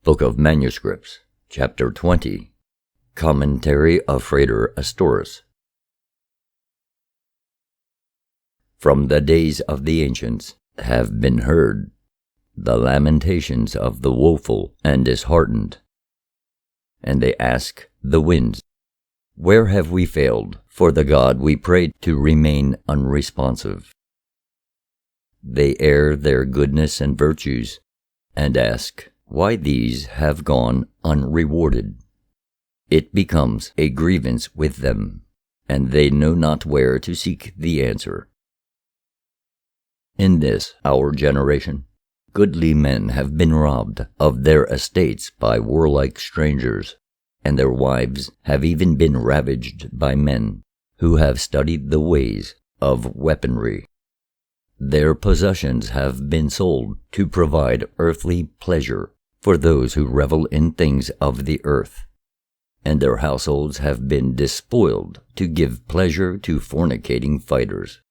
Book of Manuscripts, Chapter 20, Commentary of Frater Astorus. From the days of the ancients have been heard the lamentations of the woeful and disheartened. And they ask the winds, where have we failed for the God we prayed to remain unresponsive? They air their goodness and virtues, and ask why these have gone unrewarded. It becomes a grievance with them, and they know not where to seek the answer. In this our generation, goodly men have been robbed of their estates by warlike strangers, and their wives have even been ravaged by men who have studied the ways of weaponry. Their possessions have been sold to provide earthly pleasure for those who revel in things of the earth, and their households have been despoiled to give pleasure to fornicating fighters.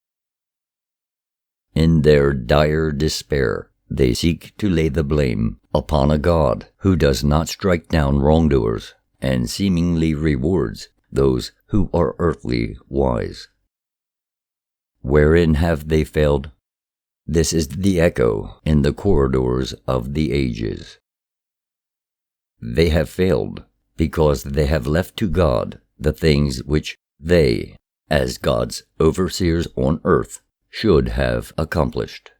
In their dire despair, they seek to lay the blame upon a God who does not strike down wrongdoers and seemingly rewards those who are earthly wise. Wherein have they failed? This is the echo in the corridors of the ages. They have failed because they have left to God the things which they, as God's overseers on earth, should have accomplished.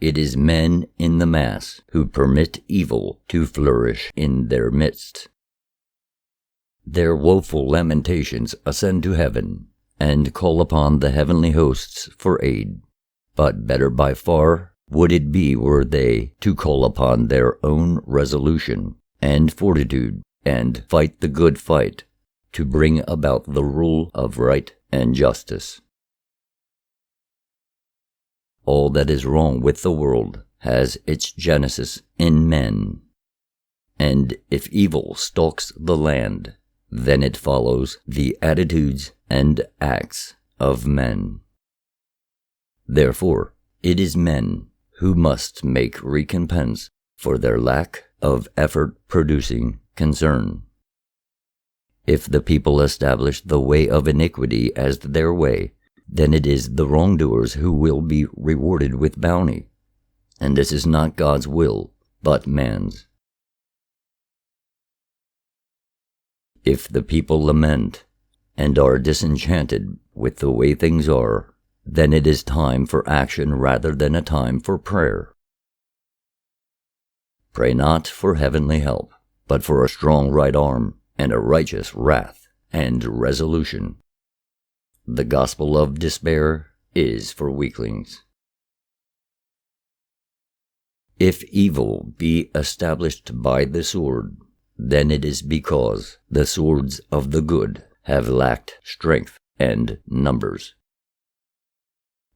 It is men in the mass who permit evil to flourish in their midst. Their woeful lamentations ascend to heaven and call upon the heavenly hosts for aid, but better by far would it be were they to call upon their own resolution and fortitude, and fight the good fight, to bring about the rule of right and justice. All that is wrong with the world has its genesis in men, and if evil stalks the land, then it follows the attitudes and acts of men. Therefore, it is men who must make recompense for their lack of effort-producing concern. If the people establish the way of iniquity as their way, then it is the wrongdoers who will be rewarded with bounty, and this is not God's will, but man's. If the people lament and are disenchanted with the way things are, then it is time for action rather than a time for prayer. Pray not for heavenly help, but for a strong right arm and a righteous wrath and resolution. The gospel of despair is for weaklings. If evil be established by the sword, then it is because the swords of the good have lacked strength and numbers.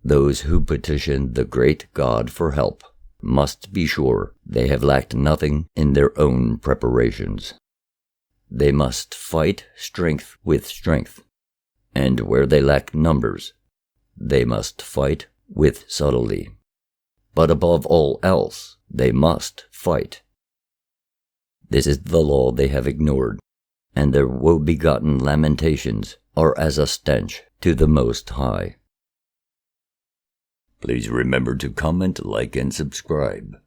Those who petition the great God for help must be sure they have lacked nothing in their own preparations. They must fight strength with strength, and where they lack numbers, they must fight with subtlety. But above all else, they must fight. This is the law they have ignored, and their woe-begotten lamentations are as a stench to the Most High. Please remember to comment, like, and subscribe.